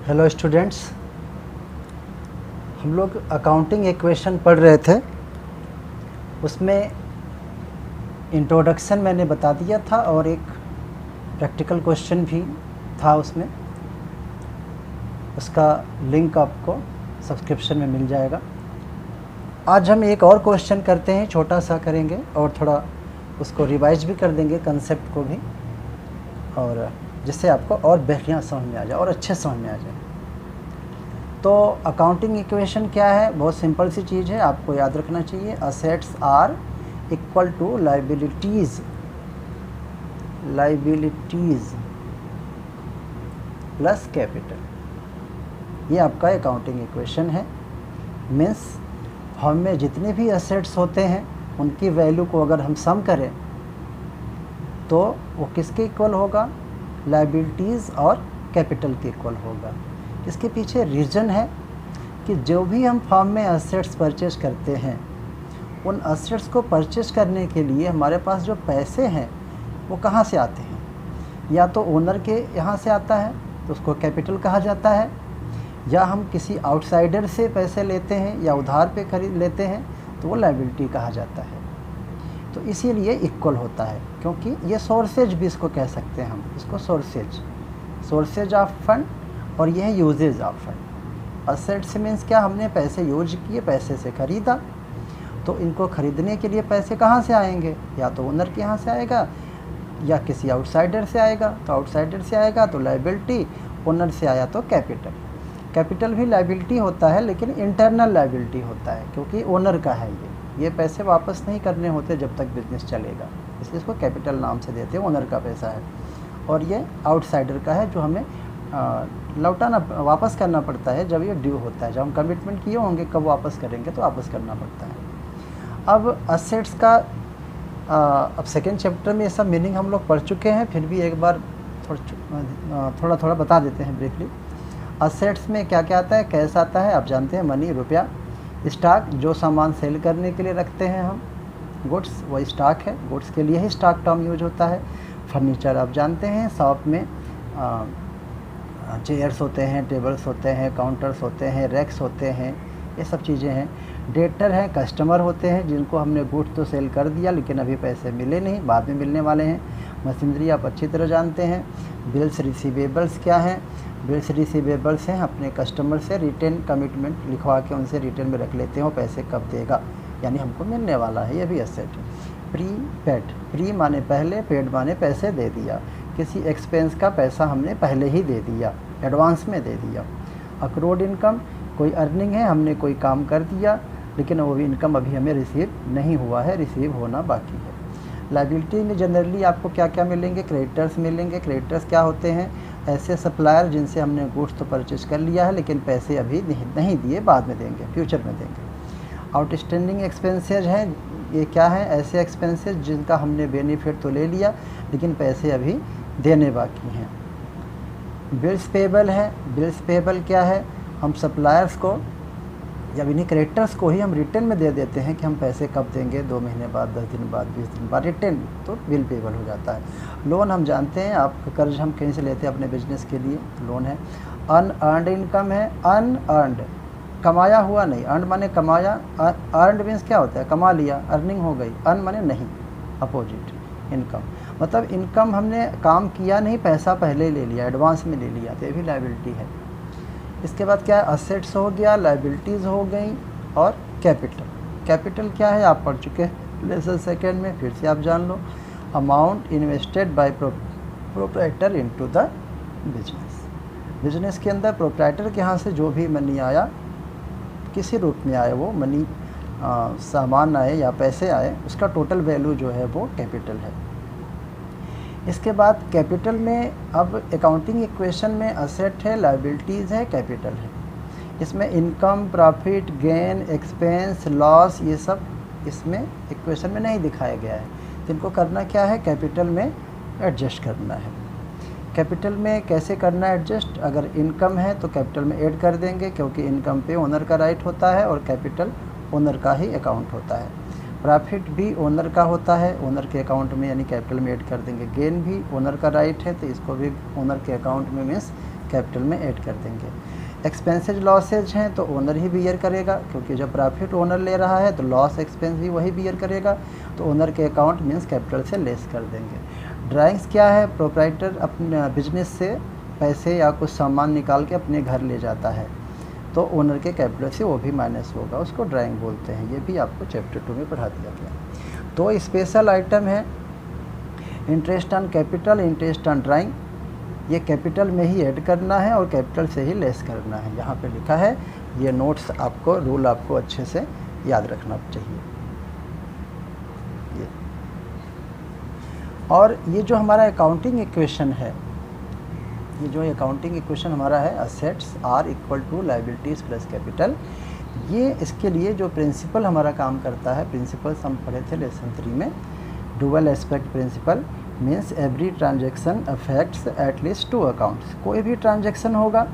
Hello students, हम लोग accounting equation पढ़ रहे थे। उसमें इंट्रोडक्शन मैंने बता दिया था और एक प्रैक्टिकल क्वेश्चन भी था उसमें। उसका लिंक आपको सब्सक्रिप्शन में मिल जाएगा। आज हम एक और क्वेश्चन करते हैं, छोटा सा करेंगे और थोड़ा उसको रिवाइज भी कर देंगे कंसेप्ट को भी, और जिससे आपको और बढ़िया समझ में आ जाए और अच्छे समझ में आ जाए। तो अकाउंटिंग इक्वेशन क्या है? बहुत सिंपल सी चीज़ है, आपको याद रखना चाहिए। Assets are equal to liabilities plus capital. ये आपका अकाउंटिंग इक्वेशन है। मीन्स फर्म में जितने भी असेट्स होते हैं उनकी वैल्यू को अगर हम सम करें तो वो किसके इक्वल होगा? लाइबिलिटीज़ और कैपिटल के इक्वल होगा। इसके पीछे रीज़न है कि जो भी हम फर्म में असेट्स परचेज करते हैं, उन असेट्स को परचेज करने के लिए हमारे पास जो पैसे हैं वो कहाँ से आते हैं? या तो ओनर के यहाँ से आता है तो उसको कैपिटल कहा जाता है, या हम किसी आउटसाइडर से पैसे लेते हैं या उधार पे खरीद लेते हैं तो वो लायबिलिटी कहा जाता है। तो इसीलिए इक्वल होता है, क्योंकि ये सोर्सेज भी इसको कह सकते हैं हम, इसको सोर्सेज ऑफ फंड, और ये है uses of fund. Assets means क्या? हमने पैसे यूज किए, पैसे से ख़रीदा, तो इनको ख़रीदने के लिए पैसे कहाँ से आएंगे? या तो ओनर के यहाँ से आएगा या किसी आउटसाइडर से आएगा। तो आउटसाइडर से आएगा तो लायबिलिटी, ओनर से आया तो कैपिटल भी लायबिलिटी होता है, लेकिन इंटरनल लायबिलिटी होता है, क्योंकि ओनर का है ये पैसे वापस नहीं करने होते जब तक बिजनेस चलेगा, इसलिए इसको कैपिटल नाम से देते हैं। ओनर का पैसा है और ये आउटसाइडर का है जो हमें लौटाना, वापस करना पड़ता है जब ये ड्यू होता है। जब हम कमिटमेंट किए होंगे कब वापस करेंगे तो वापस करना पड़ता है। अब असेट्स का अब सेकेंड चैप्टर में ये सब मीनिंग हम लोग पढ़ चुके हैं, फिर भी एक बार थोड़ा बता देते हैं ब्रीफली। असेट्स में क्या क्या आता है? कैश आता है, आप जानते हैं, मनी, रुपया। स्टॉक, जो सामान सेल करने के लिए रखते हैं हम, गुड्स, वही स्टॉक है, गुड्स के लिए ही स्टॉक टर्म यूज होता है। फर्नीचर, आप जानते हैं, शॉप में चेयर्स होते हैं, टेबल्स होते हैं, काउंटर्स होते हैं, रैक्स होते हैं, ये सब चीज़ें हैं। डेटर हैं, कस्टमर होते हैं जिनको हमने गुड्स तो सेल कर दिया लेकिन अभी पैसे मिले नहीं, बाद में मिलने वाले हैं। मशीनरी आप अच्छी तरह जानते हैं। बिल्स रिसीवेबल्स क्या हैं? बिल्स रिसीवेबल्स हैं, अपने कस्टमर से रिटेन कमिटमेंट लिखवा के उनसे रिटेन में रख लेते हैं, वो पैसे कब देगा, यानी हमको मिलने वाला है, ये भी एसेट है। पेड, प्री माने पहले, पेड माने पैसे दे दिया, किसी एक्सपेंस का पैसा हमने पहले ही दे दिया, एडवांस में दे दिया। अक्रूड इनकम, कोई अर्निंग है, हमने कोई काम कर दिया लेकिन वो भी इनकम अभी हमें रिसीव नहीं हुआ है, रिसीव होना बाकी है। लायबिलिटी में जनरली आपको क्या क्या मिलेंगे? क्रेडिटर्स मिलेंगे। क्रेडिटर्स क्या होते हैं? ऐसे सप्लायर जिनसे हमने गुड्स तो परचेज कर लिया है लेकिन पैसे अभी नहीं दिए, बाद में देंगे, फ्यूचर में देंगे। आउटस्टैंडिंग एक्सपेंसेज हैं, ये क्या है? ऐसे एक्सपेंसेस जिनका हमने बेनिफिट तो ले लिया लेकिन पैसे अभी देने बाकी हैं। बिल्स पेबल है। बिल्स पेबल क्या है? हम सप्लायर्स को या इन्हीं क्रेडिटर्स को ही हम रिटर्न में दे देते हैं कि हम पैसे कब देंगे, 2 महीने बाद, 10 दिन बाद, 20 दिन बाद, रिटर्न, तो बिल पेबल हो जाता है। लोन, हम जानते हैं, आप कर्ज हम कहीं से लेते हैं अपने बिजनेस के लिए, लोन है। अनअर्नड इनकम है। अनअर्नड, कमाया हुआ नहीं, अर्न माने कमाया, अर्नड मीन्स क्या होता है? कमा लिया, अर्निंग हो गई। अर्न माने नहीं, अपोजिट, इनकम, मतलब इनकम हमने काम किया नहीं, पैसा पहले ले लिया, एडवांस में ले लिया, तो ये भी लायबिलिटी है। इसके बाद क्या है? असेट्स हो गया, लायबिलिटीज़ हो गई, और कैपिटल क्या है? आप पढ़ चुके हैं लेसन सेकेंड में, फिर से आप जान लो। Amount invested by proprietor into the business के अंदर प्रोप्राइटर के यहाँ से जो भी मनी आया, किसी रूप में आए, वो मनी सामान आए या पैसे आए, उसका टोटल वैल्यू जो है वो कैपिटल है। इसके बाद कैपिटल में, अब अकाउंटिंग इक्वेशन में असेट है, लायबिलिटीज़ है, कैपिटल है। इसमें income, profit, gain, expense, loss, ये सब इसमें इक्वेशन में नहीं दिखाया गया है, तो इनको करना क्या है? कैपिटल में एडजस्ट करना है। कैपिटल में कैसे करना है एडजस्ट? अगर इनकम है तो कैपिटल में ऐड कर देंगे, क्योंकि इनकम पे ओनर का राइट होता है और कैपिटल ओनर का ही अकाउंट होता है। प्रॉफिट भी ओनर का होता है, ओनर के अकाउंट में यानी कैपिटल में ऐड कर देंगे। गेन भी ओनर का राइट है तो इसको भी ओनर के अकाउंट में मीन्स कैपिटल में ऐड कर देंगे। एक्सपेंसेज लॉसेज हैं तो ओनर ही बियर करेगा, क्योंकि जब प्रॉफिट ओनर ले रहा है तो लॉस एक्सपेंस भी वही बियर करेगा, तो ओनर के अकाउंट मीन्स कैपिटल से लेस कर देंगे। ड्राइंग्स क्या है, प्रोप्राइटर अपने बिजनेस से पैसे या कुछ सामान निकाल के अपने घर ले जाता है तो ओनर के कैपिटल से वो भी माइनस होगा, उसको ड्राइंग बोलते हैं। ये भी आपको चैप्टर 2 में पढ़ा दिया गया। तो स्पेशल आइटम है interest on capital, interest on drawing. ये कैपिटल में ही ऐड करना है और कैपिटल से ही लेस करना है। यहाँ पे लिखा है, ये नोट्स आपको, रूल आपको अच्छे से याद रखना चाहिए। ये और ये जो हमारा अकाउंटिंग इक्वेशन है, ये जो अकाउंटिंग इक्वेशन हमारा है, assets are equal to liabilities plus capital, ये इसके लिए जो प्रिंसिपल हमारा काम करता है, प्रिंसिपल्स हम पढ़े थे लेसन 3 में। Dual aspect principle means every transaction affects at least 2 accounts. कोई भी ट्रांजेक्शन होगा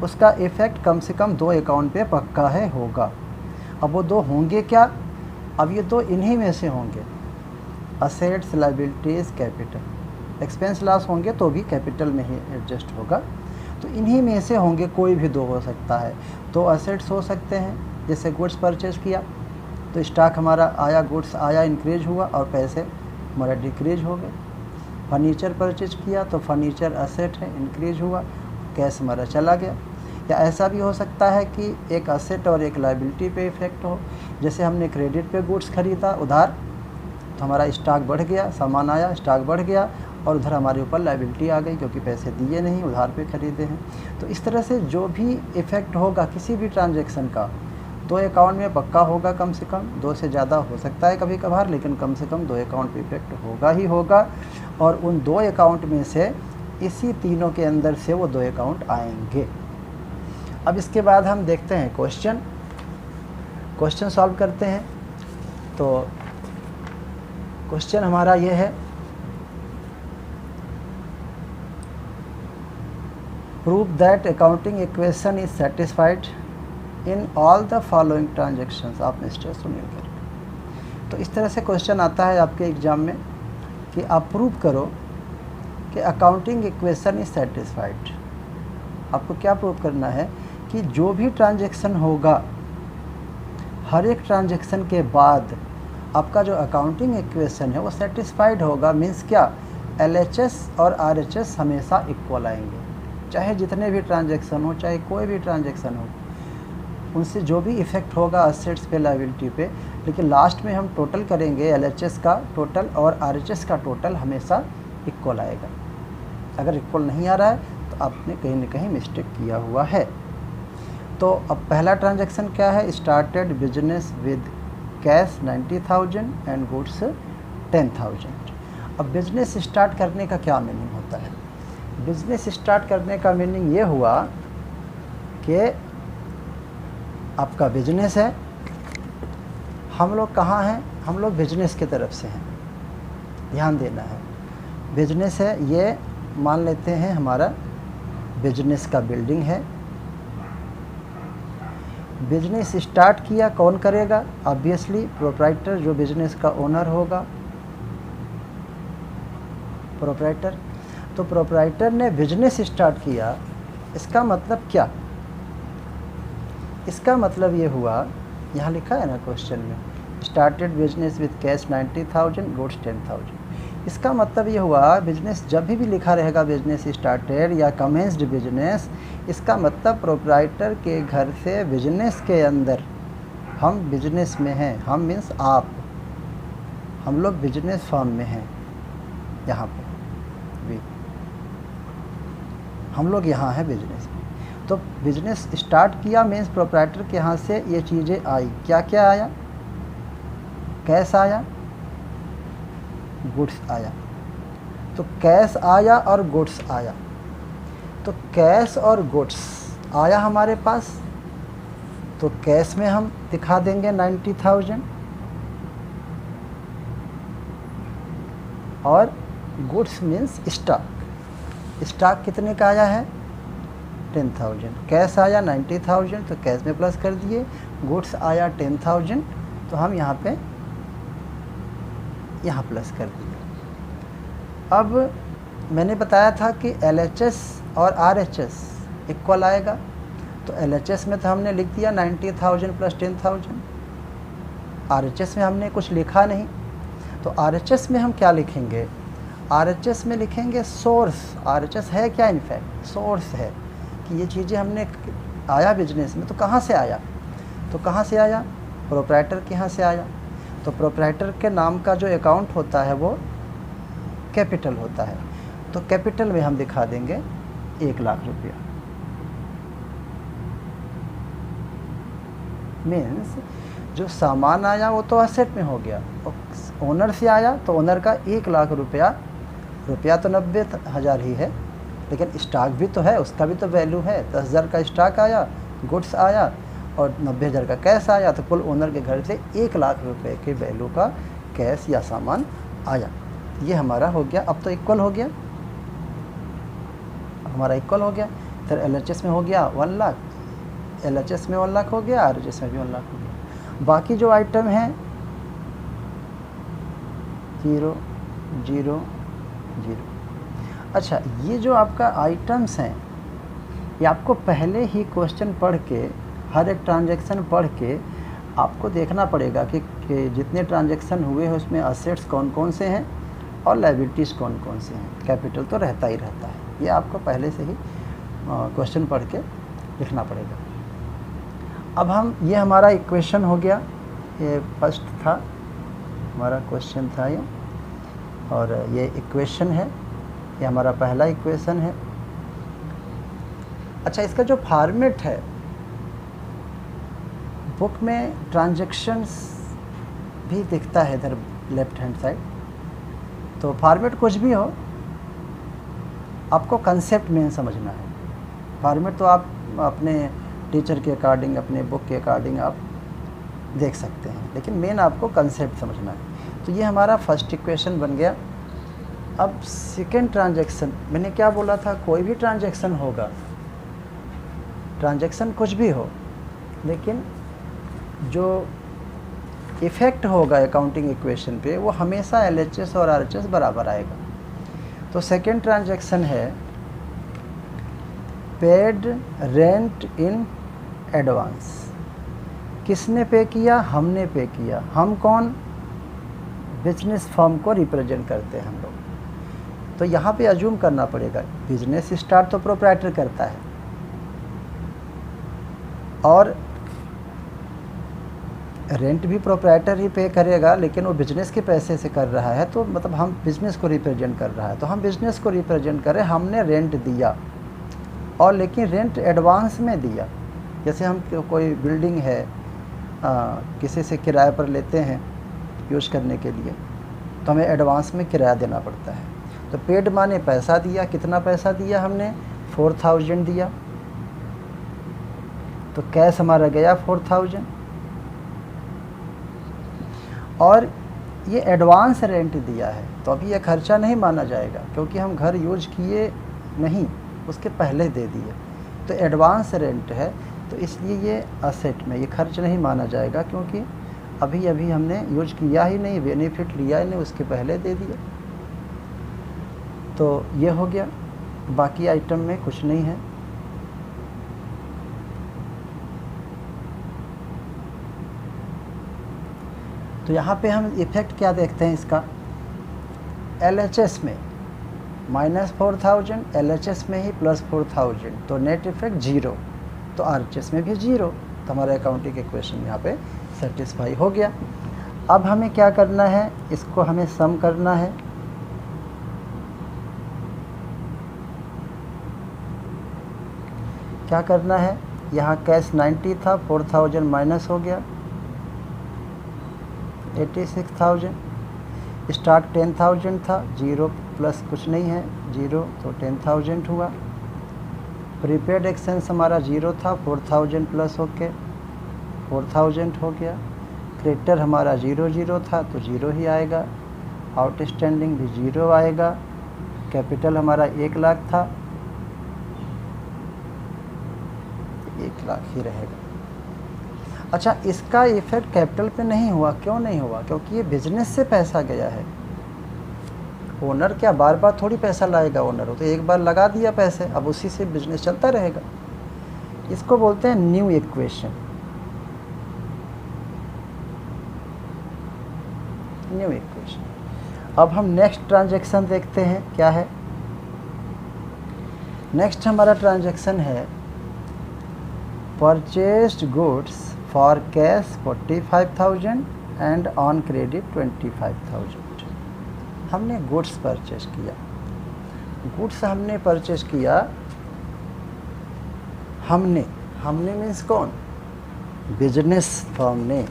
उसका इफ़ेक्ट कम से कम 2 अकाउंट पे पक्का है होगा। अब वो 2 होंगे क्या, अब ये 2 इन्हीं में से होंगे, assets liabilities capital. Expense loss होंगे तो भी कैपिटल में ही एडजस्ट होगा, तो इन्हीं में से होंगे, कोई भी 2 हो सकता है। तो असेट्स हो सकते हैं, जैसे गुड्स परचेज़ किया तो स्टॉक हमारा आया, गुड्स आया, इंक्रीज हुआ और पैसे हमारा डिक्रीज हो गए। फर्नीचर परचेज किया तो फर्नीचर असेट है, इंक्रीज हुआ, कैश हमारा चला गया। या ऐसा भी हो सकता है कि एक असेट और एक लायबिलिटी पे इफेक्ट हो, जैसे हमने क्रेडिट पे गुड्स खरीदा उधार तो हमारा स्टॉक बढ़ गया, सामान आया, स्टॉक बढ़ गया और उधर हमारे ऊपर लायबिलिटी आ गई क्योंकि पैसे दिए नहीं, उधार पे खरीदे हैं। तो इस तरह से जो भी इफ़ेक्ट होगा किसी भी ट्रांजैक्शन का 2 अकाउंट में पक्का होगा, कम से कम 2 से ज़्यादा हो सकता है कभी कभार, लेकिन कम से कम 2 अकाउंट पे इफेक्ट होगा ही होगा। और उन 2 अकाउंट में से इसी तीनों के अंदर से वो 2 अकाउंट आएंगे। अब इसके बाद हम देखते हैं क्वेश्चन सॉल्व करते हैं। तो क्वेश्चन हमारा ये है, prove that accounting equation is satisfied in all the following transactions. आप मिस्टर सुनील कर। तो इस तरह से क्वेश्चन आता है आपके एग्जाम में कि आप प्रूव करो कि अकाउंटिंग इक्वेशन इज सेटिस्फाइड। आपको क्या प्रूव करना है कि जो भी ट्रांजेक्शन होगा, हर एक ट्रांजेक्शन के बाद आपका जो अकाउंटिंग इक्वेशन है वो सेटिस्फाइड होगा। मीन्स क्या, LHS और RHS हमेशा इक्वल आएंगे, चाहे जितने भी ट्रांजेक्शन हो, चाहे कोई भी ट्रांजेक्शन हो, उनसे जो भी इफ़ेक्ट होगा असेट्स पे, लायबिलिटी पे, लेकिन लास्ट में हम टोटल करेंगे, LHS का टोटल और RHS का टोटल हमेशा इक्वल आएगा। अगर इक्वल नहीं आ रहा है तो आपने कहीं ना कहीं मिस्टेक किया हुआ है। तो अब पहला ट्रांजेक्शन क्या है, started business with cash 90,000 and goods 10,000। अब बिजनेस स्टार्ट करने का क्या मीनिंग होता है? बिजनेस स्टार्ट करने का मीनिंग ये हुआ कि आपका बिजनेस है, हम लोग कहाँ हैं, हम लोग बिजनेस की तरफ से हैं, ध्यान देना है। बिजनेस है, ये मान लेते हैं हमारा बिजनेस का बिल्डिंग है। बिजनेस स्टार्ट किया कौन करेगा? ऑब्वियसली प्रोप्राइटर, जो बिजनेस का ओनर होगा, प्रोप्राइटर। तो प्रोप्राइटर ने बिजनेस स्टार्ट किया, इसका मतलब क्या? इसका मतलब ये हुआ, यहाँ लिखा है ना क्वेश्चन में, started business with cash 90,000 goods 10,000। इसका मतलब ये हुआ, बिजनेस जब भी लिखा रहेगा बिजनेस स्टार्टेड या कमेंस्ड बिजनेस, इसका मतलब प्रोप्राइटर के घर से बिजनेस के अंदर हम बिजनेस में हैं। हम मीन्स आप, हम लोग बिजनेस फर्म में हैं, यहाँ पर भी हम लोग यहाँ हैं बिजनेस में। तो बिजनेस स्टार्ट किया मीन्स प्रोप्राइटर के यहाँ से ये चीज़ें आई। क्या क्या आया? कैश आया, गुड्स आया। तो कैश आया और गुड्स आया। तो कैश और गुड्स आया हमारे पास, तो कैश में हम दिखा देंगे 90,000 और गुड्स मीन्स स्टॉक। स्टॉक कितने का आया है? 10,000। कैश आया 90,000 तो कैश में प्लस कर दिए, गुड्स आया 10,000 तो हम यहाँ पे यहाँ प्लस कर दिया। अब मैंने बताया था कि LHS और RHS इक्वल आएगा, तो LHS में तो हमने लिख दिया 90,000 प्लस 10,000, RHS में हमने कुछ लिखा नहीं, तो RHS में हम क्या लिखेंगे, RHS में लिखेंगे सोर्स। RHS है क्या, इनफैक्ट सोर्स है कि ये चीज़ें हमने आया बिजनेस में, तो कहाँ से आया, तो कहाँ से आया, प्रोप्राइटर के यहाँ से आया। तो प्रोप्राइटर के नाम का जो अकाउंट होता है वो कैपिटल होता है, तो कैपिटल में हम दिखा देंगे 1 लाख रुपया। मीन्स जो सामान आया वो तो असेट में हो गया, ओनर से आया तो ओनर का 1 लाख रुपया, रुपया तो 90,000 ही है, लेकिन स्टॉक भी तो है, उसका भी तो वैल्यू है। 10,000 का स्टॉक आया, गुड्स आया, और 90,000 का कैश आया, तो कुल ओनर के घर से 1 लाख रुपए के वैल्यू का कैश या सामान आया। ये हमारा हो गया। अब तो इक्वल हो गया, हमारा इक्वल हो गया। फिर LHS में हो गया 1 लाख, LHS में 1 लाख हो गया, RHS में भी 1 लाख हो गया। बाकी जो आइटम हैं 0 0 0। अच्छा, ये जो आपका आइटम्स हैं, ये आपको पहले ही क्वेश्चन पढ़ के, हर एक ट्रांजैक्शन पढ़ के आपको देखना पड़ेगा कि जितने ट्रांजैक्शन हुए हैं उसमें असेट्स कौन कौन से हैं और लायबिलिटीज़ कौन कौन से हैं। कैपिटल तो रहता ही रहता है, ये आपको पहले से ही क्वेश्चन पढ़ के लिखना पड़ेगा। अब हम, ये हमारा इक्वेशन हो गया, ये फर्स्ट था हमारा क्वेश्चन था ये, और ये इक्वेशन है, ये हमारा पहला इक्वेशन है। अच्छा, इसका जो फॉर्मेट है, बुक में ट्रांजैक्शंस भी दिखता है इधर लेफ्ट हैंड साइड, तो फॉर्मेट कुछ भी हो, आपको कंसेप्ट मेन समझना है। फॉर्मेट तो आप अपने टीचर के अकॉर्डिंग, अपने बुक के अकॉर्डिंग आप देख सकते हैं, लेकिन मेन आपको कंसेप्ट समझना है। तो ये हमारा फर्स्ट इक्वेशन बन गया। अब सेकेंड ट्रांजैक्शन, मैंने क्या बोला था, कोई भी ट्रांजैक्शन होगा, ट्रांजैक्शन कुछ भी हो, लेकिन जो इफ़ेक्ट होगा अकाउंटिंग इक्वेशन पे वो हमेशा LHS और RHS बराबर आएगा। तो सेकेंड ट्रांजैक्शन है पेड रेंट इन एडवांस। किसने पे किया, हमने पे किया। हम कौन, बिजनेस फर्म को रिप्रेजेंट करते हैं हम लोग। तो यहाँ पे अज्यूम करना पड़ेगा, बिजनेस स्टार्ट तो प्रोप्राइटर करता है, और रेंट भी प्रोप्राइटर ही पे करेगा, लेकिन वो बिजनेस के पैसे से कर रहा है, तो मतलब हम बिजनेस को रिप्रेजेंट कर रहा है, तो हम बिजनेस को रिप्रेजेंट करें, हमने रेंट दिया, और लेकिन रेंट एडवांस में दिया। जैसे हम कोई बिल्डिंग है, किसी से किराए पर लेते हैं यूज़ करने के लिए, तो हमें एडवांस में किराया देना पड़ता है। तो पेड माने पैसा दिया, कितना पैसा दिया हमने, 4,000 दिया, तो कैश हमारा गया 4,000, और ये एडवांस रेंट दिया है, तो अभी ये खर्चा नहीं माना जाएगा, क्योंकि हम घर यूज किए नहीं, उसके पहले दे दिए, तो एडवांस रेंट है, तो इसलिए ये असेट में, ये खर्च नहीं माना जाएगा, क्योंकि अभी अभी हमने यूज किया ही नहीं, बेनिफिट लिया ही नहीं, उसके पहले दे दिया। तो ये हो गया, बाकी आइटम में कुछ नहीं है। तो यहाँ पे हम इफ़ेक्ट क्या देखते हैं इसका, LHS में -4,000, LHS में ही +4,000, तो नेट इफेक्ट 0, तो RHS में भी 0, तो हमारा अकाउंटिंग इक्वेशन यहाँ पे सेटिस्फाई हो गया। अब हमें क्या करना है, इसको हमें सम करना है। क्या करना है, यहाँ कैश 90 था, 4,000 माइनस हो गया 86,000, स्टॉक 10,000 था, 0 प्लस कुछ नहीं है, 0, तो 10,000 हुआ। प्रीपेड एक्सपेंस हमारा 0 था, 4,000 प्लस होके 4,000 हो गया। क्रेडिटर हमारा 0 था, तो 0 ही आएगा। आउटस्टैंडिंग भी 0 आएगा। कैपिटल हमारा 1 लाख था, 1 लाख ही रहेगा। अच्छा, इसका इफेक्ट कैपिटल पे नहीं हुआ, क्यों नहीं हुआ? क्योंकि ये बिजनेस से पैसा गया है। ओनर क्या बार बार थोड़ी पैसा लाएगा, ओनर हो तो एक बार लगा दिया पैसे, अब उसी से बिजनेस चलता रहेगा। इसको बोलते हैं न्यू इक्वेशन, न्यू इक्वेशन। अब हम नेक्स्ट ट्रांजैक्शन देखते हैं क्या है। नेक्स्ट हमारा ट्रांजैक्शन है purchased goods for cash 45,000 and on credit 25,000। हमने गुड्स परचेज किया, गुड्स हमने परचेज किया, हमने मीन्स कौन? बिजनेस फर्म ने।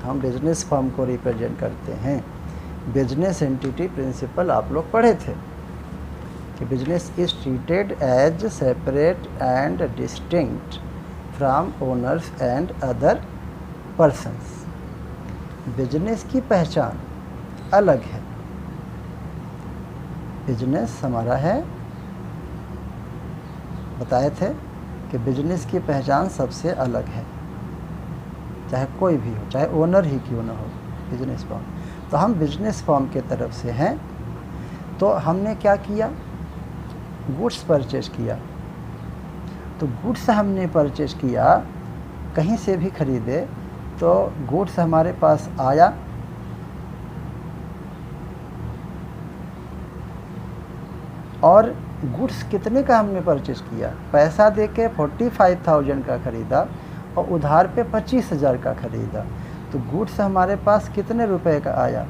हम बिजनेस फर्म को रिप्रेजेंट करते हैं। बिजनेस एंटिटी प्रिंसिपल आप लोग पढ़े थे कि business is treated as separate and distinct from owners and other persons. Business की पहचान अलग है। बिजनेस हमारा है, बताए थे कि बिजनेस की पहचान सबसे अलग है, चाहे कोई भी हो, चाहे ओनर ही क्यों ना हो, बिजनेस फर्म। तो हम बिजनेस फर्म के तरफ से हैं। तो हमने क्या किया? गुड्स परचेज किया। तो गुड्स हमने परचेज किया, कहीं से भी खरीदे, तो गुड्स हमारे पास आया, और गुड्स कितने का हमने परचेज किया? पैसा दे के 45,000 का ख़रीदा और उधार पे 25,000 का ख़रीदा। तो गुड्स हमारे पास कितने रुपए का आया?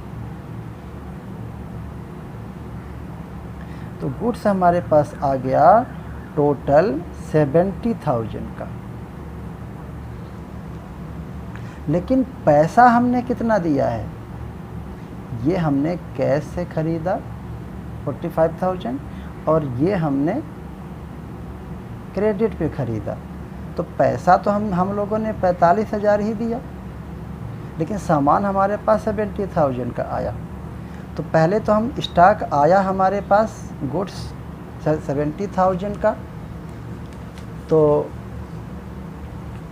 तो गुड्स हमारे पास आ गया टोटल 70,000 का। लेकिन पैसा हमने कितना दिया है? ये हमने कैश से ख़रीदा 45,000 और ये हमने क्रेडिट पे ख़रीदा। तो पैसा तो हम लोगों ने 45,000 ही दिया, लेकिन सामान हमारे पास 70,000 का आया। तो पहले तो हम स्टॉक आया हमारे पास गुड्स 70,000 का, तो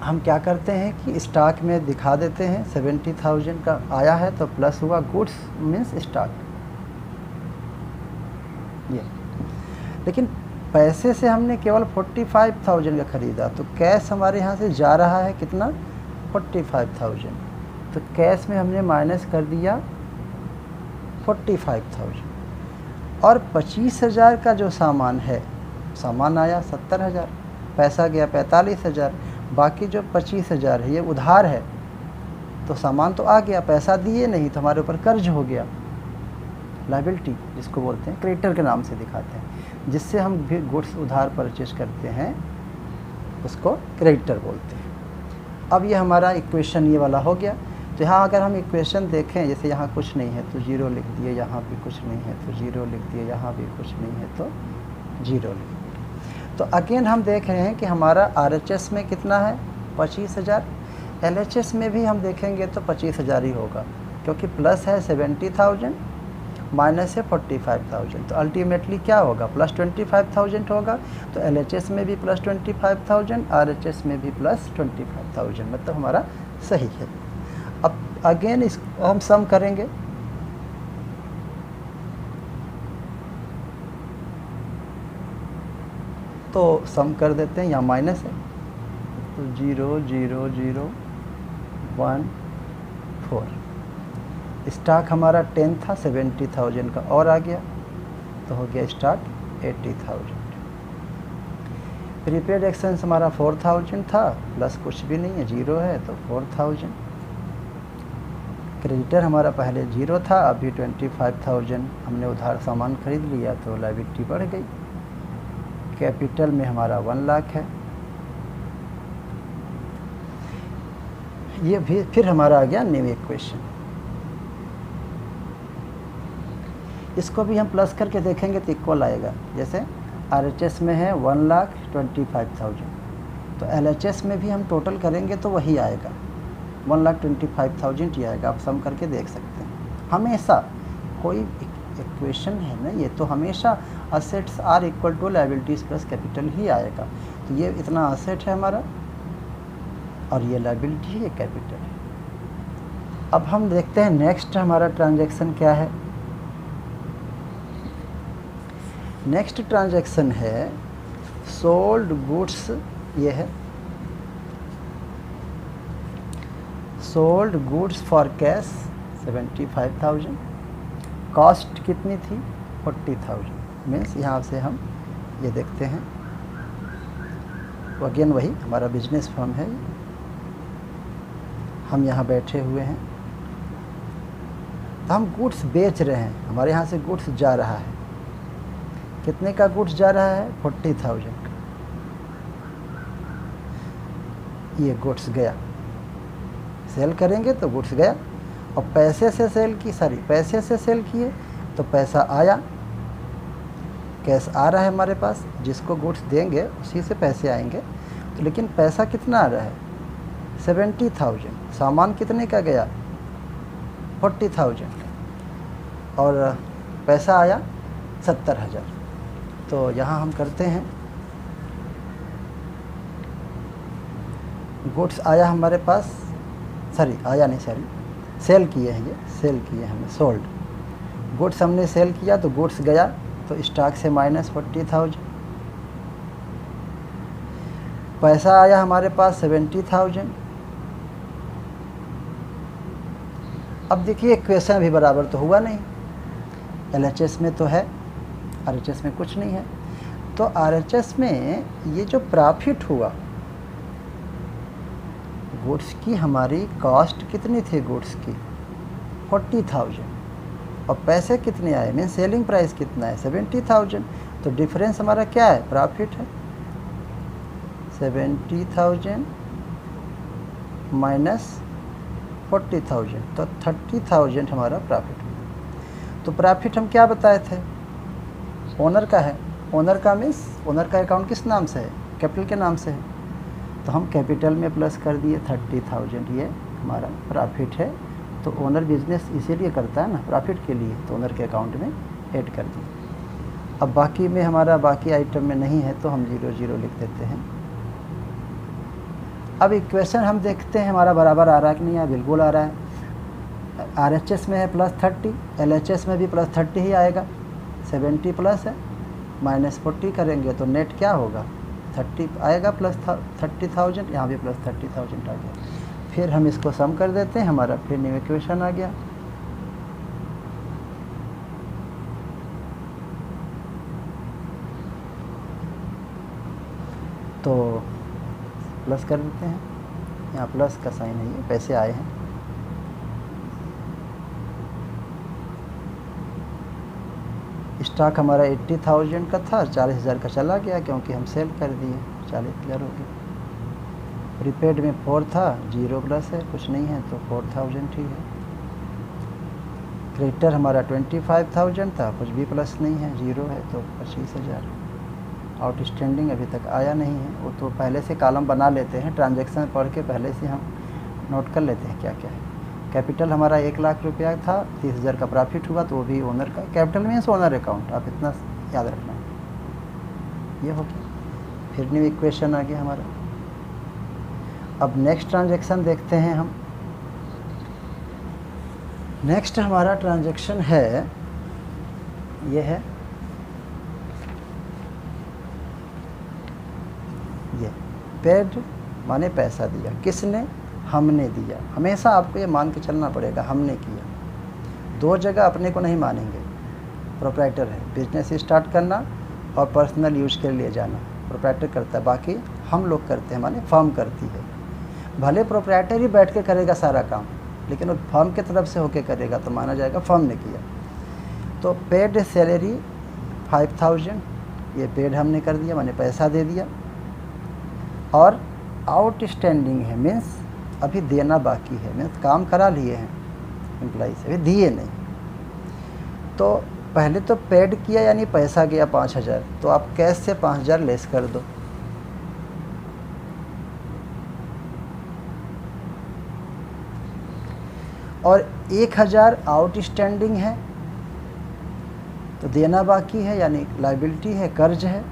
हम क्या करते हैं कि स्टॉक में दिखा देते हैं 70,000 का आया है, तो प्लस हुआ गुड्स मीन्स स्टॉक ये। लेकिन पैसे से हमने केवल 45,000 का ख़रीदा, तो कैश हमारे यहाँ से जा रहा है कितना? 45,000। तो कैश में हमने माइनस कर दिया 45,000, और 25,000 का जो सामान है, सामान आया 70,000, पैसा गया 45,000, बाकी जो 25,000 है ये उधार है। तो सामान तो आ गया, पैसा दिए नहीं, तो हमारे ऊपर कर्ज हो गया, लायबिलिटी जिसको बोलते हैं, क्रेडिटर के नाम से दिखाते हैं। जिससे हम भी गुड्स उधार परचेज करते हैं उसको क्रेडिटर बोलते हैं। अब ये हमारा इक्वेशन ये वाला हो गया। तो यहाँ अगर हम इक्वेशन देखें, जैसे यहाँ कुछ नहीं है तो जीरो लिख दिए, यहाँ भी कुछ नहीं है तो जीरो लिख दिए, यहाँ भी कुछ नहीं है तो जीरो लिख दिए। तो अगेन हम देख रहे हैं कि हमारा RHS में कितना है? 25,000। LHS में भी हम देखेंगे तो 25,000 ही होगा, क्योंकि प्लस है 70,000 माइनस है 45,000, तो अल्टीमेटली क्या होगा? प्लस 25,000 होगा। तो LHS में भी प्लस 25,000, RHS में भी प्लस 25,000, मतलब हमारा सही है। अब अगेन इस हम सम करेंगे। तो सम कर देते हैं, यहाँ माइनस है तो 0 0 0 1 4। स्टॉक हमारा 10 था, 70,000 का और आ गया, तो हो गया स्टॉक 80,000। प्रीपेड एक्सपेंस हमारा 4,000 था, प्लस कुछ भी नहीं है, 0 है तो 4,000। क्रेडिटर हमारा पहले 0 था, अभी 25,000 हमने उधार सामान खरीद लिया तो लायबिलिटी बढ़ गई। कैपिटल में हमारा 1 लाख है। ये भी फिर हमारा आ गया न्यू इक्वेशन। इसको भी हम प्लस करके देखेंगे तो इक्वल आएगा। जैसे RHS में है 1,25,000, तो LHS में भी हम टोटल करेंगे तो वही आएगा, 1,25,000 ही आएगा। आप सम करके देख सकते हैं। हमेशा कोई इक्वेशन है ना, ये तो हमेशा assets are equal to liabilities plus capital ही आएगा। तो ये इतना असेट है हमारा और ये लायबिलिटी है, ये कैपिटल है। अब हम देखते हैं नेक्स्ट हमारा ट्रांजैक्शन क्या है। नेक्स्ट ट्रांजैक्शन है सोल्ड गुड्स, ये है sold goods for cash 75,000, cost कितनी थी 40,000। मीन्स यहाँ से हम ये देखते हैं, तो अगेन वही हमारा बिजनेस फर्म है, हम यहाँ बैठे हुए हैं, तो हम गुड्स बेच रहे हैं, हमारे यहाँ से गुड्स जा रहा है। कितने का गुड्स जा रहा है 40,000 का। ये गुड्स गया, सेल करेंगे तो गुड्स गया, और पैसे से सेल किए तो पैसा आया, कैश आ रहा है हमारे पास, जिसको गुड्स देंगे उसी से पैसे आएंगे। तो लेकिन पैसा कितना आ रहा है 70,000, सामान कितने का गया 40,000, और पैसा आया 70,000। तो यहाँ हम करते हैं, गुड्स आया हमारे पास, सेल किए हैं, ये सेल किए हमने, सोल्ड गुड्स हमने सेल किया, तो गुड्स गया, तो स्टॉक से माइनस 40,000, पैसा आया हमारे पास 70,000। अब देखिए इक्वेशन भी बराबर तो हुआ नहीं, LHS में तो है, RHS में कुछ नहीं है। तो RHS में ये जो प्रॉफिट हुआ, गुड्स की हमारी कॉस्ट कितनी थी गुड्स की 40,000, और पैसे कितने आए, मीन सेलिंग प्राइस कितना है 70,000। तो डिफरेंस हमारा क्या है, प्रॉफिट है 70,000 माइनस 40,000, तो 30,000 हमारा प्रॉफिट हुआ। तो प्रॉफिट हम क्या बताए थे, ओनर का है, ओनर का मीन्स ओनर का अकाउंट किस नाम से है, कैपिटल के नाम से है, तो हम कैपिटल में प्लस कर दिए 30,000, ये हमारा प्रॉफिट है। तो ओनर बिजनेस इसीलिए करता है ना, प्रॉफिट के लिए, तो ओनर के अकाउंट में ऐड कर दिए। अब बाकी में हमारा बाकी आइटम में नहीं है, तो हम 0 लिख देते हैं। अब इक्वेशन हम देखते हैं हमारा बराबर आ रहा है कि नहीं, बिल्कुल आ रहा है। RHS में है +30, LHS में भी +30 ही आएगा, 70 प्लस है, माइनस 40 करेंगे तो नेट क्या होगा 30 आएगा, प्लस 30,000, यहाँ भी प्लस 30,000 आ गया। फिर हम इसको सम कर देते हैं, हमारा फिर न्यू इक्वेशन आ गया। तो प्लस कर देते हैं, यहाँ प्लस का साइन है, ये पैसे आए हैं। स्टॉक हमारा 80,000 का था, 40,000 का चला गया, क्योंकि हम सेल कर दिए, 40,000 हो गया। प्रीपेड में 4 था, 0 प्लस है, कुछ नहीं है, तो 4,000 ठीक है। क्रेडिटर हमारा 25,000 था, कुछ भी प्लस नहीं है, 0 है, तो 25,000। आउटस्टैंडिंग अभी तक आया नहीं है, वो तो पहले से कॉलम बना लेते हैं, ट्रांजैक्शन पढ़ के पहले से हम नोट कर लेते हैं क्या क्या है। कैपिटल हमारा 1 लाख रुपया था, 30,000 का प्रॉफिट हुआ, तो वो भी ओनर का, कैपिटल मीन्स ओनर अकाउंट, आप इतना याद रखना, ये हो गया। फिर न्यू इक्वेशन आ गया हमारा। अब नेक्स्ट ट्रांजैक्शन देखते हैं हम। नेक्स्ट हमारा ट्रांजैक्शन है, ये है ये पेड, माने पैसा दिया, किसने, हमने दिया। हमेशा आपको ये मान के चलना पड़ेगा, हमने किया। 2 जगह अपने को नहीं मानेंगे, प्रोप्राइटर है, बिजनेस स्टार्ट करना और पर्सनल यूज के लिए जाना प्रोप्राइटर करता है, बाकी हम लोग करते हैं, माने फर्म करती है। भले प्रोप्राइटर ही बैठ के करेगा सारा काम, लेकिन वो फर्म की तरफ से होके करेगा तो माना जाएगा फर्म ने किया। तो पेड सैलरी 5,000, ये पेड हमने कर दिया, माने पैसा दे दिया। और आउटस्टैंडिंग है, मीन्स अभी देना बाकी है, मीन्स काम करा लिए हैं एम्प्लॉई से, अभी दिए नहीं। तो पहले तो पेड किया, यानी पैसा गया 5,000, तो आप कैश से 5,000 लेस कर दो। और 1,000 आउटस्टैंडिंग है, तो देना बाकी है, यानी लायबिलिटी है, कर्ज है।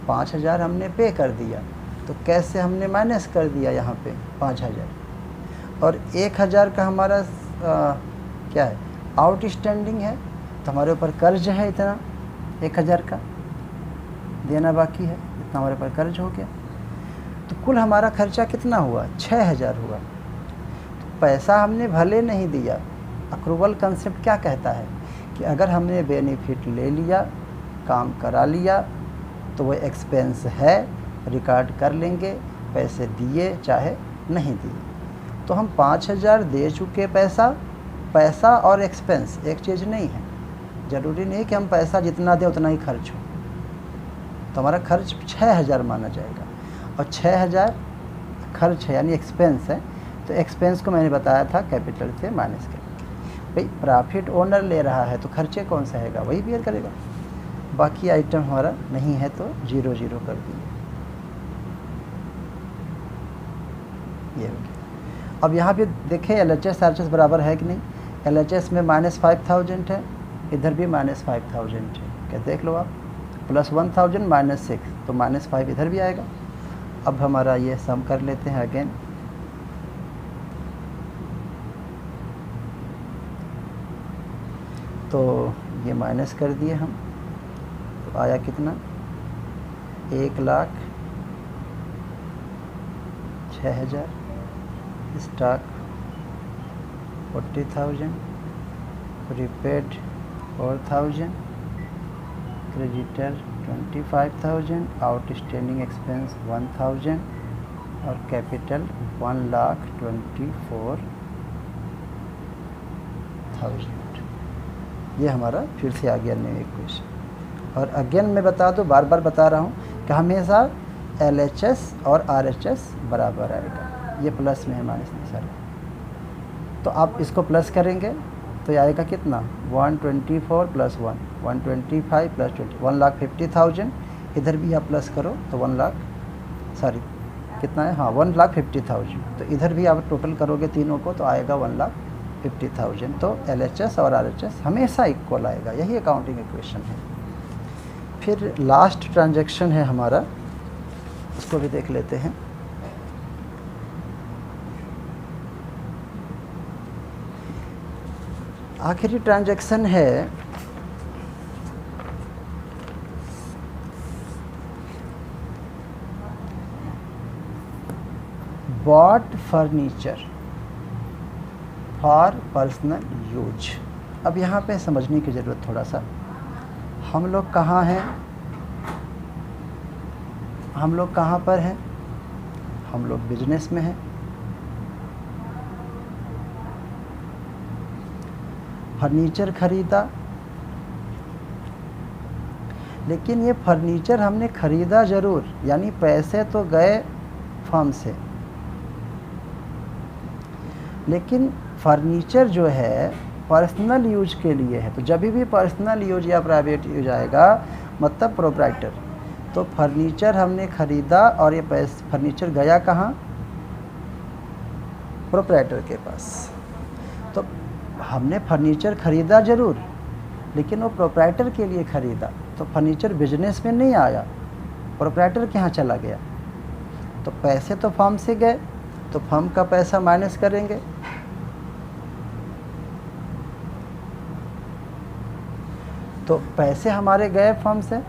5,000 हमने पे कर दिया, तो कैसे हमने माइनस कर दिया यहाँ पे 5000, और 1000 का हमारा क्या है, आउटस्टैंडिंग है, तो हमारे ऊपर कर्ज है इतना 1000 का देना बाकी है, इतना हमारे ऊपर कर्ज हो गया। तो कुल हमारा खर्चा कितना हुआ, 6000 हुआ। तो पैसा हमने भले नहीं दिया, अक्रूवल कंसेप्ट क्या कहता है कि अगर हमने बेनिफिट ले लिया, काम करा लिया, तो वो एक्सपेंस है, रिकॉर्ड कर लेंगे, पैसे दिए चाहे नहीं दिए। तो हम 5000 दे चुके, पैसा और एक्सपेंस एक चीज़ नहीं है। ज़रूरी नहीं कि हम पैसा जितना दें उतना ही खर्च हो, तो हमारा खर्च 6000 माना जाएगा, और 6000 खर्च है यानी एक्सपेंस है, तो एक्सपेंस को मैंने बताया था कैपिटल से माइनस करेंगे। भाई प्रॉफिट ओनर ले रहा है तो खर्चे कौन सा हैगा, वही बियर करेगा। बाकी आइटम हमारा नहीं है तो 0 0 कर दिए, ये हो गया। अब यहाँ पे देखें LHS RHS बराबर है कि नहीं। LHS में -5000 है, इधर भी -5000 है, क्या देख लो आप, +1000 -6, तो -5 इधर भी आएगा। अब हमारा ये सम कर लेते हैं अगेन। तो ये माइनस कर दिए हम, तो आया कितना, 1,06,000, stock 40,000, prepaid 4,000, creditor 25,000, outstanding expense 1,000, और कैपिटल 1,24,000। ये हमारा फिर से आ गया न्यू इक्वेशन। और अगेन मैं बता दूँ, बार बार बता रहा हूँ कि हमेशा LHS और RHS बराबर आएगा। ये प्लस में है, माइनस नहीं सर। तो आप इसको प्लस करेंगे तो ये आएगा कितना, 124 + 1, 125 + 20, 1,50,000। इधर भी आप प्लस करो तो 1,00,000 कितना है, हाँ 1,50,000। तो इधर भी आप टोटल करोगे तीनों को तो आएगा 1,50,000। तो LHS और RHS हमेशा इक्वल आएगा, यही अकाउंटिंग इक्वेशन है। फिर लास्ट ट्रांजैक्शन है हमारा, उसको भी देख लेते हैं। आखिरी ट्रांजैक्शन है bought furniture for personal use. अब यहाँ पे समझने की ज़रूरत थोड़ा सा, हम लोग कहाँ हैं, हम लोग कहाँ पर हैं, हम लोग बिजनेस में हैं। फर्नीचर खरीदा, लेकिन ये फर्नीचर हमने खरीदा ज़रूर, यानी पैसे तो गए फर्म से, लेकिन फर्नीचर जो है पर्सनल यूज के लिए है। तो जब भी पर्सनल यूज या प्राइवेट यूज आएगा मतलब प्रोप्राइटर, तो फर्नीचर हमने खरीदा और ये फर्नीचर गया कहाँ, प्रोप्राइटर के पास। तो हमने फर्नीचर खरीदा ज़रूर, लेकिन वो प्रोप्राइटर के लिए खरीदा, तो फर्नीचर बिजनेस में नहीं आया, प्रोप्राइटर के यहाँ चला गया। तो पैसे तो फर्म से गए, तो फर्म का पैसा माइनस करेंगे। तो पैसे हमारे गए फर्म से,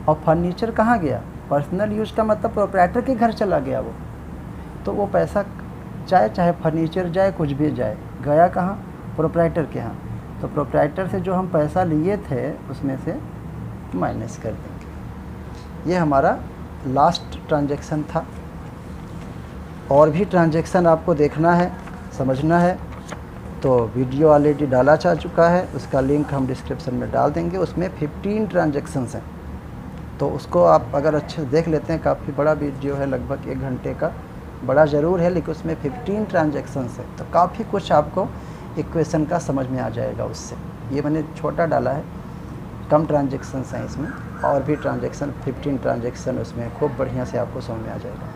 और फर्नीचर कहाँ गया, पर्सनल यूज का मतलब प्रोप्राइटर के घर चला गया वो। तो वो पैसा चाहे फर्नीचर जाए, कुछ भी जाए, गया कहाँ, प्रोप्राइटर के यहाँ। तो प्रोप्राइटर से जो हम पैसा लिए थे उसमें से माइनस कर देंगे। ये हमारा लास्ट ट्रांजैक्शन था। और भी ट्रांजैक्शन आपको देखना है, समझना है, तो वीडियो ऑलरेडी डाला जा चुका है, उसका लिंक हम डिस्क्रिप्शन में डाल देंगे। उसमें 15 ट्रांजैक्शंस हैं, तो उसको आप अगर अच्छे से देख लेते हैं, काफ़ी बड़ा वीडियो है, लगभग 1 घंटे का, बड़ा ज़रूर है, लेकिन उसमें 15 ट्रांजैक्शंस है, तो काफ़ी कुछ आपको इक्वेशन का समझ में आ जाएगा उससे। ये मैंने छोटा डाला है, कम ट्रांजैक्शंस हैं इसमें, और भी ट्रांजैक्शन 15 ट्रांजैक्शन उसमें खूब बढ़िया से आपको समझ में आ जाएगा।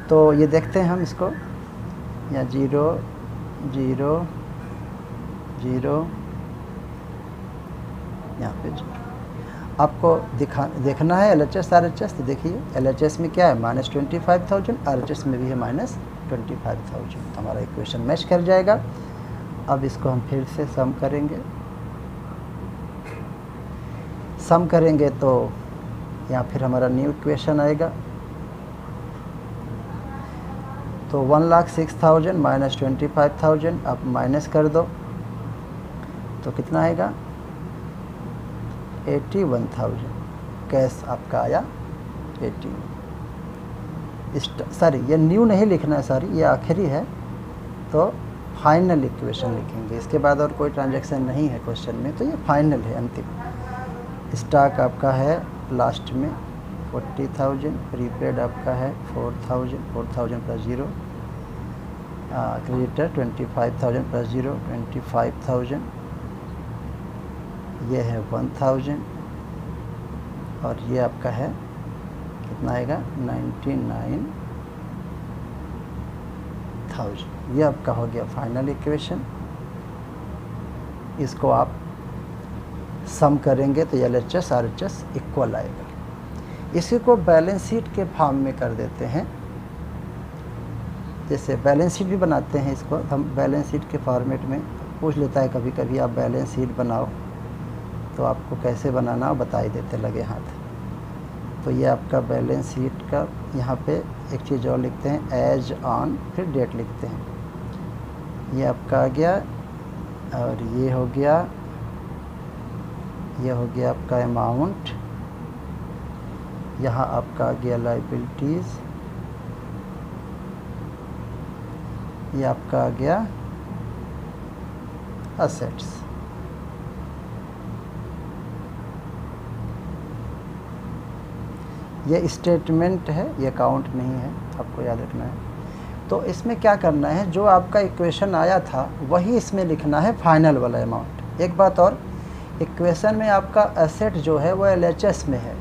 तो ये देखते हैं हम इसको, या 0 0 0 यहाँ पे 0। आपको देखना है LHS RHS, तो देखिए LHS में क्या है -25,000, RHS में भी है -25,000, तो हमारा इक्वेशन मैच कर जाएगा। अब इसको हम फिर से सम करेंगे तो यहाँ फिर हमारा न्यू इक्वेशन आएगा। तो 1,06,000 -25,000 आप माइनस कर दो तो कितना आएगा 81,000। कैश आपका आया 81। सॉरी ये न्यू नहीं लिखना है, सॉरी ये आखिरी है, तो फाइनल इक्वेशन लिखेंगे। इसके बाद और कोई ट्रांजैक्शन नहीं है क्वेश्चन में, तो ये फाइनल है, अंतिम। स्टॉक आपका है लास्ट में 40,000, प्रीपेड आपका है 4,000 प्लस 0, क्रेडिटर 25,000 प्लस 0 25,000, ये है 1,000 और ये आपका है कितना आएगा 99,000। ये आपका हो गया फाइनल इक्वेशन। इसको आप सम करेंगे तो LHS RHS इक्वल आएगा। इसी को बैलेंस शीट के फॉर्म में कर देते हैं, जैसे बैलेंस शीट भी बनाते हैं। इसको हम बैलेंस शीट के फॉर्मेट में पूछ लेता है कभी कभी, आप बैलेंस शीट बनाओ, तो आपको कैसे बनाना बता ही देते लगे हाथ। तो ये आपका बैलेंस शीट का यहाँ पे एक चीज़ और लिखते हैं, एज ऑन, फिर डेट लिखते हैं। ये आपका आ गया और ये हो गया आपका अमाउंट। यहाँ आपका आ गया लाइबिलिटीज़, ये आपका आ गया असेट्स। ये स्टेटमेंट है, ये अकाउंट नहीं है, आपको याद रखना है। तो इसमें क्या करना है, जो आपका इक्वेशन आया था वही इसमें लिखना है, फाइनल वाला अमाउंट। एक बात और, इक्वेशन में आपका एसेट जो है वो LHS में है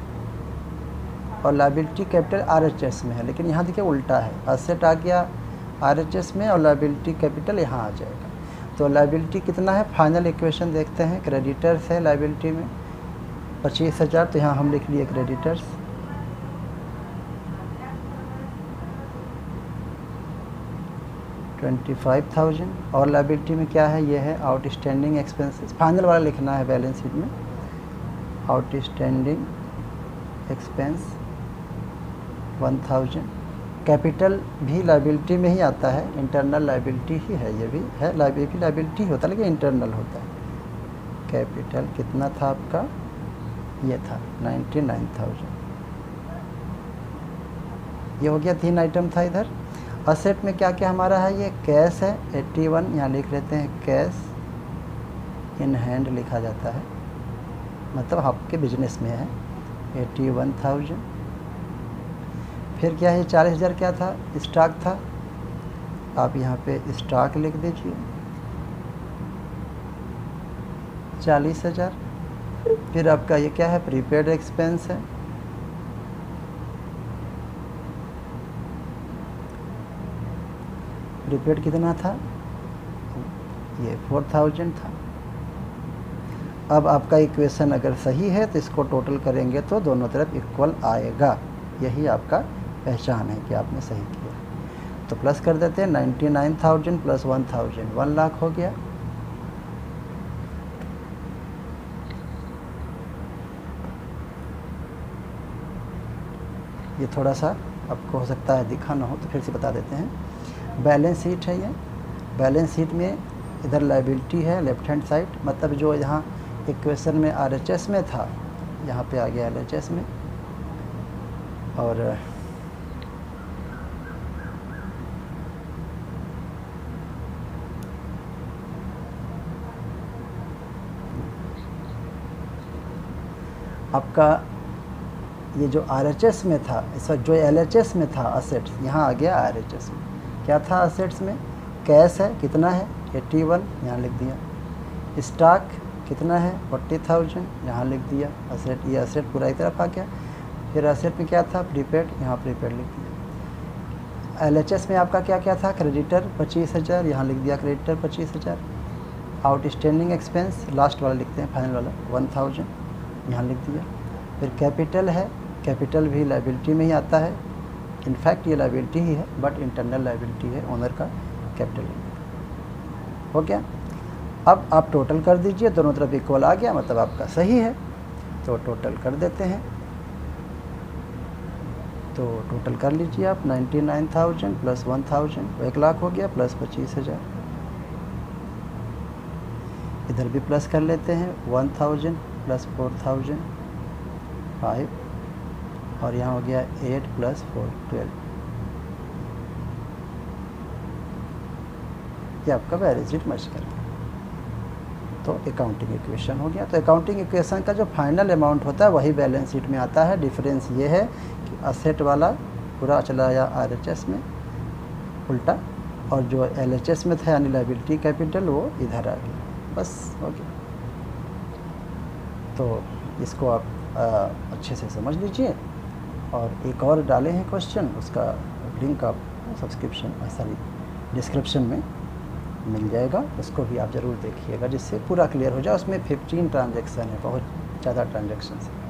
और लायबिलिटी कैपिटल RHS में है, लेकिन यहाँ देखिए उल्टा है, एसेट आ गया RHS में और लायबिलिटी कैपिटल यहाँ आ जाएगा। तो लायबिलिटी कितना है, फाइनल इक्वेशन देखते हैं। क्रेडिटर्स है लायबिलिटी में 25,000, तो यहाँ हम लिख लिए क्रेडिटर्स। $25,000 और लायबिलिटी में क्या है, ये है आउटस्टैंडिंग एक्सपेंसेस। फाइनल वाला लिखना है बैलेंस शीट में, आउटस्टैंडिंग एक्सपेंस 1,000। कैपिटल भी लायबिलिटी में ही आता है, इंटरनल लायबिलिटी ही है, ये भी है, ये भी लायबिलिटी होता है लेकिन इंटरनल होता है। कैपिटल कितना था आपका, ये था 99,000। ये हो गया, 3 आइटम था इधर। असेट में क्या क्या हमारा है, ये कैश है 81, यहाँ लिख लेते हैं कैश इन हैंड लिखा जाता है, मतलब आपके बिजनेस में है 81,000। फिर क्या है 40,000 क्या था, स्टॉक था, आप यहाँ पे स्टॉक लिख दीजिए 40,000। फिर आपका ये क्या है, प्रीपेड एक्सपेंस है, प्रीपेड कितना था, ये 4,000 था। अब आपका इक्वेशन अगर सही है तो इसको टोटल करेंगे तो दोनों तरफ इक्वल आएगा। यही आपका पहचान है कि आपने सही किया। तो प्लस कर देते हैं, 99,000 प्लस 1,000, 1 लाख हो गया। ये थोड़ा सा आपको हो सकता है दिखा ना हो, तो फिर से बता देते हैं। बैलेंस शीट है ये, बैलेंस शीट में इधर लायबिलिटी है लेफ्ट हैंड साइड, मतलब जो यहाँ इक्वेशन में RHS में था यहाँ पे आ गया LHS में। और आपका ये जो RHS में था, जो LHS में था असेट्स, यहाँ आ गया RHS में। क्या था असेट्स में, कैश है कितना है 81, यहाँ लिख दिया। स्टॉक कितना है 40,000, यहाँ लिख दिया। असेट, ये असेट पूरा एक तरफ आ गया। फिर असेट में क्या था, प्रीपेड, यहाँ प्रीपेड लिख दिया। LHS में आपका क्या क्या था, क्रेडिटर 25,000, यहाँ लिख दिया क्रेडिटर 25,000। आउटस्टैंडिंग एक्सपेंस लास्ट वाला लिखते हैं, फाइनल वाला 1,000, यहाँ लिख दिया। फिर कैपिटल है, कैपिटल भी लायबिलिटी में ही आता है, इनफैक्ट ये लायबिलिटी ही है बट इंटरनल लायबिलिटी है ओनर का कैपिटल। हो गया। अब आप टोटल कर दीजिए, दोनों तरफ इक्वल आ गया मतलब आपका सही है, तो टोटल कर देते हैं। तो टोटल कर लीजिए आप 99,000 प्लस 1,000 1 लाख हो गया, प्लस 25,000। इधर भी प्लस कर लेते हैं 1,000 प्लस 4,000 5, और यहाँ हो गया 8 प्लस 4 12। ये आपका बैलेंस शीट मर्ज कर दिया, तो अकाउंटिंग इक्वेशन हो गया। तो अकाउंटिंग इक्वेशन का जो फाइनल अमाउंट होता है वही बैलेंस शीट में आता है। डिफरेंस ये है कि असेट वाला पूरा चला आया RHS में उल्टा, और जो LHS में था यानी लायबिलिटी कैपिटल वो इधर आ गया, बस हो गया। तो इसको आप अच्छे से समझ लीजिए। और एक और डाले हैं क्वेश्चन, उसका लिंक आप सब्सक्रिप्शन सॉरी डिस्क्रिप्शन में मिल जाएगा, उसको भी आप ज़रूर देखिएगा जिससे पूरा क्लियर हो जाए। उसमें 15 ट्रांजैक्शन है, बहुत ज़्यादा ट्रांजैक्शन है।